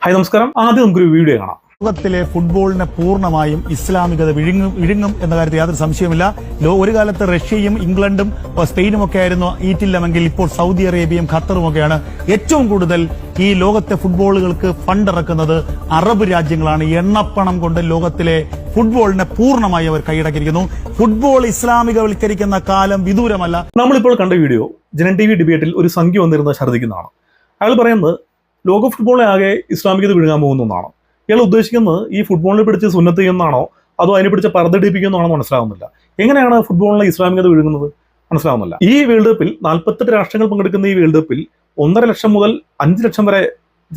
Hi നമസ്കാരം. ആദ്യം നമുക്കൊരു വീഡിയോ കാണാം. ലോകത്തിലെ ഫുട്ബോളിനെ പൂർണ്ണമായും ഇസ്ലാമികത വിഴുങ്ങും എന്ന കാര്യത്തിൽ യാതൊരു സംശയമില്ല. ഒരു കാലത്ത് റഷ്യയും ഇംഗ്ലണ്ടും സ്പെയിനും ഒക്കെ ആയിരുന്നു ഈറ്റില്ലമെങ്കിൽ ഇപ്പോൾ സൗദി അറേബ്യയും ഖത്തറും ഒക്കെയാണ് ഏറ്റവും കൂടുതൽ ഈ ലോകത്തെ ഫുട്ബോളുകൾക്ക് ഫണ്ട് ഇറക്കുന്നത് അറബ് രാജ്യങ്ങളാണ്. എണ്ണപ്പണം കൊണ്ട് ലോകത്തിലെ ഫുട്ബോളിനെ പൂർണ്ണമായി അവർ കൈയടക്കിയിരിക്കുന്നു. ഫുട്ബോൾ ഇസ്ലാമികവൽക്കരിക്കുന്ന കാലം വിദൂരമല്ല. നമ്മളിപ്പോൾ കണ്ട വീഡിയോ ജനൻ ടി വി ഡിബേറ്റിൽ ഒരു സംഖ്യ വന്നിരുന്ന ഛർദ്ദിക്കുന്നതാണ്. അയാൾ പറയുന്നത് ലോക ഫുട്ബോളെ ആകെ ഇസ്ലാമികത വിഴുങ്ങാൻ പോകുന്നതാണ്. ഇയാൾ ഉദ്ദേശിക്കുന്നത് ഈ ഫുട്ബോളിനെ പിടിച്ച് സുന്നത്ത് ചെയ്യുന്നതാണോ അതോ അതിനെ പിടിച്ച് പർദ്ദടിപ്പിക്കുന്നതാണോ മനസ്സിലാവുന്നില്ല. എങ്ങനെയാണ് ഫുട്ബോളിനെ ഇസ്ലാമികത വിഴുങ്ങുന്നത് മനസ്സിലാവുന്നില്ല. ഈ വേൾഡ് കപ്പിൽ 48 രാഷ്ട്രങ്ങൾ പങ്കെടുക്കുന്ന ഈ വേൾഡ് കപ്പിൽ 1.5 ലക്ഷം മുതൽ 5 ലക്ഷം വരെ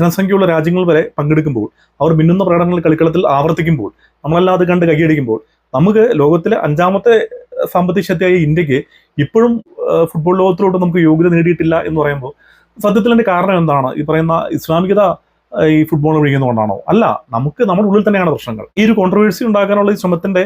ജനസംഖ്യയുള്ള രാജ്യങ്ങൾ വരെ പങ്കെടുക്കുമ്പോൾ അവർ മിന്നുന്ന പ്രകടനങ്ങൾ കളിക്കളത്തിൽ ആവർത്തിക്കുമ്പോൾ നമ്മളല്ലാതെ കണ്ട് കൈയടിക്കുമ്പോൾ നമുക്ക് ലോകത്തിലെ 5ാമത്തെ സാമ്പത്തിക ശക്തിയായ ഇന്ത്യക്ക് ഇപ്പോഴും ഫുട്ബോൾ ലോകത്തിലോട്ട് നമുക്ക് യോഗ്യത നേടിയിട്ടില്ല എന്ന് പറയുമ്പോൾ സത്യത്തിൽ അതിന്റെ കാരണം എന്താണ്? ഈ പറയുന്ന ഇസ്ലാമികത ഈ ഫുട്ബോൾ വിഴുങ്ങുന്നതുകൊണ്ടാണോ? അല്ല, നമുക്ക് നമ്മുടെ ഉള്ളിൽ തന്നെയാണ് പ്രശ്നങ്ങൾ. ഈ ഒരു കോൺട്രവേഴ്സി ഉണ്ടാക്കാനുള്ള ഈ ശ്രമത്തിന്റെ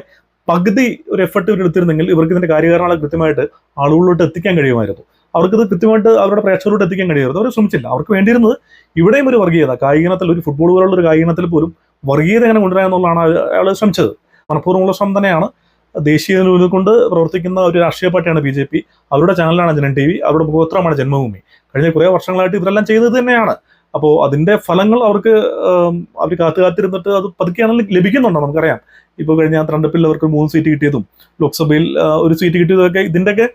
പകുതി ഒരു എഫർട്ട് ഇവർ എടുത്തിരുന്നെങ്കിൽ ഇവർക്ക് ഇതിന്റെ കാര്യകാരണങ്ങൾ കൃത്യമായിട്ട് ആളുകളിലോട്ട് എത്തിക്കാൻ കഴിയുമായിരുന്നു. അവർക്കിത് കൃത്യമായിട്ട് അവരുടെ പ്രേക്ഷകരോട് എത്തിക്കാൻ കഴിയുമായിരുന്നു. അവർ ശ്രമിച്ചില്ല. അവർക്ക് വേണ്ടിയിരുന്നത് ഇവിടെയും ഒരു വർഗീയത, കായികനത്തിൽ ഒരു ഫുട്ബോൾ പോലുള്ള ഒരു കായികനത്തിൽ പോലും വർഗീയത എങ്ങനെ കൊണ്ടുവരാ എന്നുള്ളതാണ് അയാൾ ശ്രമിച്ചത്. മനഃപൂർവ്വമുള്ള ശ്രമം തന്നെയാണ്. ദേശീയ കൊണ്ട് പ്രവർത്തിക്കുന്ന ഒരു രാഷ്ട്രീയ പാർട്ടിയാണ് BJP. അവരുടെ ചാനലാണ് ജനൻ TV, അവരുടെ മുഖപത്രമാണ് ജന്മഭൂമി. കഴിഞ്ഞ കുറേ വർഷങ്ങളായിട്ട് ഇവരെല്ലാം ചെയ്തത് തന്നെയാണ്. അപ്പോൾ അതിന്റെ ഫലങ്ങൾ അവർ കാത്തിരുന്നിട്ട് അത് പതുക്കെയാണെങ്കിൽ ലഭിക്കുന്നുണ്ടോ നമുക്കറിയാം. ഇപ്പോൾ കഴിഞ്ഞ തെരഞ്ഞെടുപ്പിൽ അവർക്ക് 3 സീറ്റ് കിട്ടിയതും ലോക്സഭയിൽ 1 സീറ്റ് കിട്ടിയതൊക്കെ ഇതിന്റെയൊക്കെ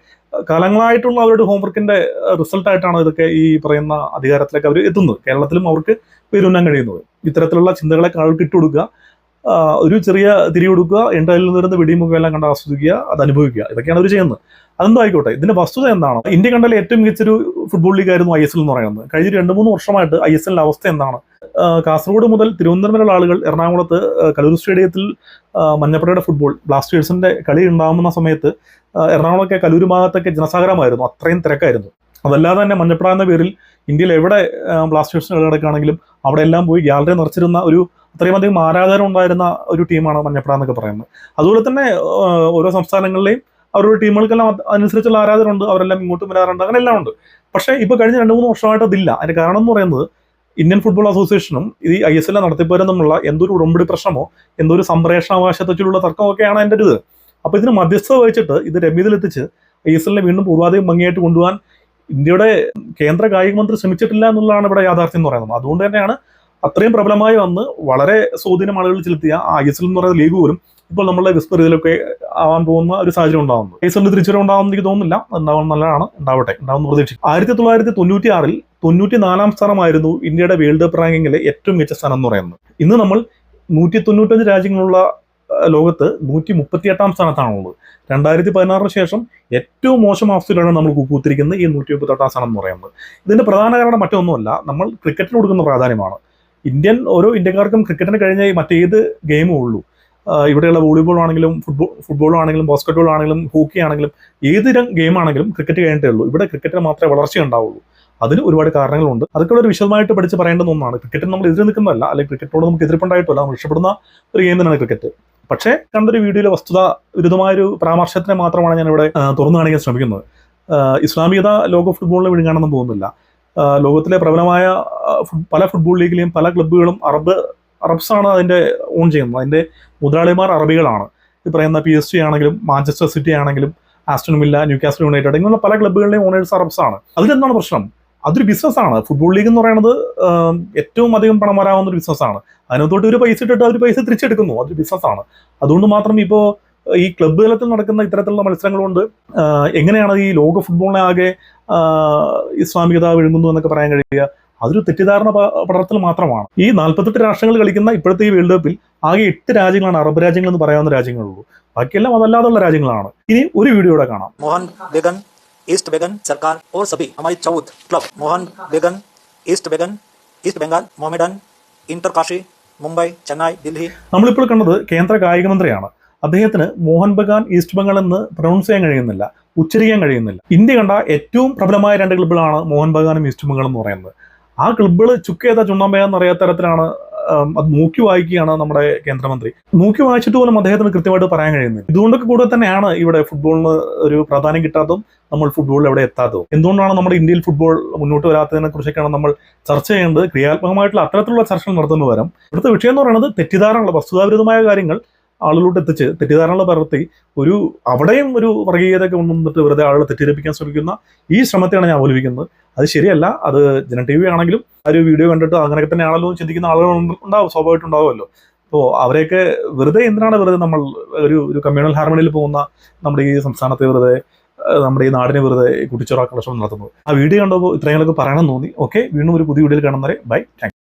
കാലങ്ങളായിട്ടുള്ള അവരുടെ ഹോംവർക്കിന്റെ റിസൾട്ടായിട്ടാണ് ഇതൊക്കെ ഈ പറയുന്ന അധികാരത്തിലേക്ക് അവർ എത്തുന്നത്. കേരളത്തിലും അവർക്ക് പേരുന്നാൻ കഴിയുന്നത് ഇത്തരത്തിലുള്ള ചിന്തകളെ ആൾക്ക് ഇട്ടുകൊടുക്കുക, ഒരു ചെറിയ തിരി കൊടുക്കുക, എൻ്റെയിൽ നിന്ന് വരുന്ന വെടിമുഖമെല്ലാം കണ്ട് ആസ്വദിക്കുക, അത് അനുഭവിക്കുക, ഇതൊക്കെയാണ് അവർ ചെയ്യുന്നത്. അതെന്തോ ആയിക്കോട്ടെ. ഇതിന്റെ വസ്തുത എന്താണ്? ഇന്ത്യ കണ്ടാൽ ഏറ്റവും മികച്ചൊരു ഫുട്ബോൾ ലീഗായിരുന്നു ISL എന്ന് പറയുന്നത്. കഴിഞ്ഞ 2-3 വർഷമായിട്ട് ISL അവസ്ഥ എന്താണ്? കാസർഗോഡ് മുതൽ തിരുവനന്തപുരം വരെയുള്ള ആളുകൾ എറണാകുളത്ത് കലൂർ സ്റ്റേഡിയത്തിൽ മഞ്ഞപ്പടയുടെ ഫുട്ബോൾ ബ്ലാസ്റ്റേഴ്സിന്റെ കളി ഉണ്ടാകുന്ന സമയത്ത് എറണാകുളമൊക്കെ കലൂർ ഭാഗത്തൊക്കെ ജനസാഗരമായിരുന്നു, അത്രയും തിരക്കായിരുന്നു. അതല്ലാതെ തന്നെ മഞ്ഞപ്പട എന്ന പേരിൽ ഇന്ത്യയിൽ എവിടെ ബ്ലാസ്റ്റേഴ്സിന് കളി നടക്കുകയാണെങ്കിലും അവിടെ എല്ലാം പോയി ഗ്യാലറി നിറച്ചിരുന്ന ഒരു അത്രയും അധികം ആരാധകർ ഉണ്ടായിരുന്ന ഒരു ടീമാണ് മഞ്ഞപ്പട എന്നൊക്കെ പറയുന്നത്. അതുപോലെ തന്നെ ഓരോ സംസ്ഥാനങ്ങളിലെയും അവരുടെ ടീമുകൾക്കെല്ലാം അനുസരിച്ചുള്ള ആരാധകരുണ്ട്, അവരെല്ലാം ഇങ്ങോട്ടും വരാറുണ്ട്, അങ്ങനെ എല്ലാം ഉണ്ട്. പക്ഷേ ഇപ്പോൾ കഴിഞ്ഞ 2-3 വർഷമായിട്ട് അതില്ല. അതിന്റെ കാരണം എന്ന് പറയുന്നത് ഇന്ത്യൻ ഫുട്ബോൾ അസോസിയേഷനും ഈ ISL നടത്തിപ്പേരും തമ്മിലുള്ള എന്തൊരു ഉടമ്പടി പ്രശ്നമോ എന്തോ ഒരു സംപ്രേഷണാവകാശത്തെക്കുറിച്ചുള്ള തർക്കമൊക്കെയാണ് അതിൻ്റെ ഇത്. അപ്പോൾ ഇതിന് മധ്യസ്ഥത വഹിച്ചിട്ട് ഇത് രമ്യതയിലെത്തിച്ച് ISL വീണ്ടും പൂർവാധികം ഭംഗിയായിട്ട് കൊണ്ടുപോകാൻ ഇന്ത്യയുടെ കേന്ദ്ര കായിക മന്ത്രി ശ്രമിച്ചിട്ടില്ല എന്നുള്ളതാണ് ഇവിടെ യാഥാർത്ഥ്യം എന്ന് പറയുന്നത്. അതുകൊണ്ട് തന്നെയാണ് അത്രയും പ്രബലമായി വന്ന് വളരെ സ്വാധീനം ആളുകൾ ചെലുത്തിയ ISL എന്ന് പറയുന്ന ലീഗ് പോലും ഇപ്പോൾ നമ്മളുടെ വിസ്പറിതിലൊക്കെ ആവാൻ പോകുന്ന ഒരു സാഹചര്യം ഉണ്ടാകുന്നു. ISL തിരിച്ചുവരെ ഉണ്ടാകുന്ന എനിക്ക് തോന്നുന്നില്ല. ഉണ്ടാവുന്ന നല്ലതാണ്, ഉണ്ടാവട്ടെ, ഉണ്ടാവുന്ന പ്രതീക്ഷിക്കും. 1996-ൽ 94ാം സ്ഥാനമായിരുന്നു ഇന്ത്യയുടെ വേൾഡ് കപ്പ് റാങ്കിങ്ങിലെ ഏറ്റവും മികച്ച സ്ഥാനം എന്ന് പറയുന്നത്. ഇന്ന് നമ്മൾ 195 രാജ്യങ്ങളുള്ള ലോകത്ത് 138ാം സ്ഥാനത്താണുള്ളത്. 2016 ശേഷം ഏറ്റവും മോശം അവസ്ഥയിലാണ് നമ്മൾ കൂത്തിരിക്കുന്നത് ഈ 138ാം സ്ഥാനം എന്ന് പറയുന്നത്. ഇതിന്റെ പ്രധാന കാരണം മറ്റൊന്നുമല്ല, നമ്മൾ ക്രിക്കറ്റിന് കൊടുക്കുന്ന പ്രാധാന്യമാണ്. ഓരോ ഇന്ത്യക്കാർക്കും ക്രിക്കറ്റിന് കഴിഞ്ഞ മറ്റേത് ഗെയിമേ ഉള്ളൂ. ഇവിടെയുള്ള വോളിബോൾ ആണെങ്കിലും ഫുട്ബോൾ ആണെങ്കിലും ബാസ്കറ്റ്ബോൾ ആണെങ്കിലും ഹോക്കി ആണെങ്കിലും ഏത് ഗെയിം ആണെങ്കിലും ക്രിക്കറ്റ് കഴിഞ്ഞിട്ടേ ഉള്ളൂ. ഇവിടെ ക്രിക്കറ്റിന് മാത്രമേ വളർച്ച ഉണ്ടാവുള്ളൂ. അതിന് ഒരുപാട് കാരണങ്ങളുണ്ട്. അതൊക്കെ ഒരു വിശദമായിട്ട് പഠിച്ച് പറയേണ്ടുന്ന ഒന്നാണ്. ക്രിക്കറ്റിന് നമ്മൾ എതിരെ നിൽക്കുന്നതല്ല, അല്ലെങ്കിൽ ക്രിക്കറ്റോട് നമുക്ക് എതിർപ്പുണ്ടായിട്ടല്ല, നമ്മൾ ഇഷ്ടപ്പെടുന്ന ഒരു ഗെയിം തന്നെയാണ് ക്രിക്കറ്റ്. പക്ഷേ കണ്ടൊരു വീഡിയോയിലെ വസ്തുത വിരുദ്ധമായൊരു പരാമർശത്തിനെ മാത്രമാണ് ഞാനിവിടെ തുറന്നു കാണിക്കാൻ ശ്രമിക്കുന്നത്. ഇസ്ലാമികത ലോക ഫുട്ബോളിനെ വിഴുങ്ങാനൊന്നും പോകുന്നില്ല. ലോകത്തിലെ പ്രബലമായ പല ഫുട്ബോൾ ലീഗിലെയും പല ക്ലബ്ബുകളും അറബ്സാണ് അതിൻ്റെ ഓൺ ചെയ്യുന്നത്. അതിൻ്റെ മുതലാളിമാർ അറബികളാണ്. ഈ പറയുന്ന PSG ആണെങ്കിലും മാഞ്ചസ്റ്റർ സിറ്റി ആണെങ്കിലും ആസ്റ്റൺ വില്ല, ന്യൂകാസിൽ യുണൈറ്റഡ് ഇങ്ങനെയുള്ള പല ക്ലബ്ബുകളിലെയും ഓണേഴ്സ് അറബ്സാണ്. അതിലെന്താണ് പ്രശ്നം? അതൊരു ബിസിനസ്സാണ്. ഫുട്ബോൾ ലീഗ് എന്ന് പറയുന്നത് ഏറ്റവും അധികം പണം വരാവുന്ന ഒരു ബിസിനസ്സാണ്. അതിനകത്തോട്ട് ഒരു പൈസ ഇട്ടിട്ട് അവർ പൈസ തിരിച്ചെടുക്കുന്നു. അതൊരു ബിസിനസ്സാണ്. അതുകൊണ്ട് മാത്രം ഇപ്പോൾ ഈ ക്ലബ്ബ് തലത്തിൽ നടക്കുന്ന ഇത്തരത്തിലുള്ള മത്സരങ്ങൾ കൊണ്ട് എങ്ങനെയാണ് ഈ ലോക ഫുട്ബോളിനെ ആകെ ഇസ്ലാമികത വിഴുങ്ങുന്നു എന്നൊക്കെ പറയാൻ കഴിയുക? അതൊരു തെറ്റിദ്ധാരണ പടർത്തൽ മാത്രമാണ്. ഈ 48 രാഷ്ട്രങ്ങൾ കളിക്കുന്ന ഇപ്പോഴത്തെ ഈ വേൾഡ് കപ്പിൽ ആകെ 8 രാജ്യങ്ങളാണ് അറബ് രാജ്യങ്ങൾ എന്ന് പറയാവുന്ന രാജ്യങ്ങളുള്ളൂ. ബാക്കിയെല്ലാം അതല്ലാതുള്ള രാജ്യങ്ങളാണ്. ഇനി ഒരു വീഡിയോയുടെ കാണാം. മോഹൻ ബഗാൻ, ഈസ്റ്റ് ബംഗാൾ സർക്കാർ और सभी हमारी 14 क्लब मोहन बगान, ഈസ്റ്റ് ബംഗാൾ, മോഹമെഡാൻ, ഇന്റർകാശി, മുംബൈ, ചെന്നൈ, ദില്ലി. നമ്മളിപ്പോൾ കണ്ടത് കേന്ദ്ര കായിക മന്ത്രിയാണ്. അദ്ദേഹത്തിന് മോഹൻ ബഗാൻ, ഈസ്റ്റ് ബംഗാൾ എന്ന് പ്രൊണൗൺസ് ചെയ്യാൻ കഴിയുന്നില്ല, ഉച്ചരിക്കാൻ കഴിയുന്നില്ല. ഇന്ത്യ കണ്ട ഏറ്റവും പ്രബലമായ 2 ക്ലബ്ബുകളാണ് മോഹൻ ബഗാനും ഈസ്റ്റ് ബംഗാൾ എന്ന് പറയുന്നത്. ആ ക്ലബ്ബുകൾ ചുക്കേത ചുണ്ണാമ്പയെന്ന് അറിയാത്ത തരത്തിലാണ് അത് നോക്കി വായിക്കുകയാണ് നമ്മുടെ കേന്ദ്രമന്ത്രി. നോക്കി വായിച്ചിട്ട് പോലും അദ്ദേഹത്തിന് കൃത്യമായിട്ട് പറയാൻ കഴിയുന്നില്ല. ഇതുകൊണ്ടൊക്കെ കൂടെ തന്നെയാണ് ഇവിടെ ഫുട്ബോളിന് ഒരു പ്രാധാന്യം കിട്ടാത്തതും നമ്മൾ ഫുട്ബോളിൽ എവിടെ എത്താത്തതും. എന്തുകൊണ്ടാണ് നമ്മുടെ ഇന്ത്യയിൽ ഫുട്ബോൾ മുന്നോട്ട് വരാത്തതിനെ കുറിച്ചൊക്കെയാണ് നമ്മൾ ചർച്ച ചെയ്യേണ്ടത്. ക്രിയാത്മകമായിട്ടുള്ള അത്തരത്തിലുള്ള ചർച്ചകൾ നടത്തുന്ന പകരം ഇവിടുത്തെ വിഷയം എന്ന് പറയുന്നത് തെറ്റിദ്ധാരണയുള്ള വസ്തുതാവിരുദ്ധമായ കാര്യങ്ങൾ ആളുകളോട്ട് എത്തിച്ച് തെറ്റിദ്ധാരണ പകർത്തി അവിടെയും ഒരു വർഗീയതയൊക്കെ കൊണ്ടുവന്നിട്ട് വെറുതെ ആളുകളെ തെറ്റിദ്ധരിപ്പിക്കാൻ ശ്രമിക്കുന്ന ഈ ശ്രമത്തെയാണ് ഞാൻ അപലപിക്കുന്നത്. അത് ശരിയല്ല. അത് ജനം TV ആണെങ്കിലും ആ ഒരു വീഡിയോ കണ്ടിട്ട് അങ്ങനെയൊക്കെ തന്നെയാണല്ലോ എന്ന് ചിന്തിക്കുന്ന ആളുകൾ ഉണ്ടാവും, സ്വാഭാവികമായിട്ടുണ്ടാവുമല്ലോ. അപ്പോൾ അവരെയൊക്കെ എന്തിനാണ് നമ്മൾ ഒരു കമ്മ്യൂണൽ ഹാർമണിയിൽ പോകുന്ന നമ്മുടെ ഈ സംസ്ഥാനത്തെ നമ്മുടെ ഈ നാടിനെ വെറുതെ കുട്ടിച്ചോറാക്കാൻ ശ്രമം നടത്തുന്നത്. ആ വീഡിയോ കണ്ടപ്പോൾ ഇത്രയെങ്കിലൊക്കെ പറയണം തോന്നി. ഓക്കെ, വീണ്ടും ഒരു പുതിയ വീഡിയോയിൽ കാണുന്നവരെ ബൈ, താങ്ക് യു.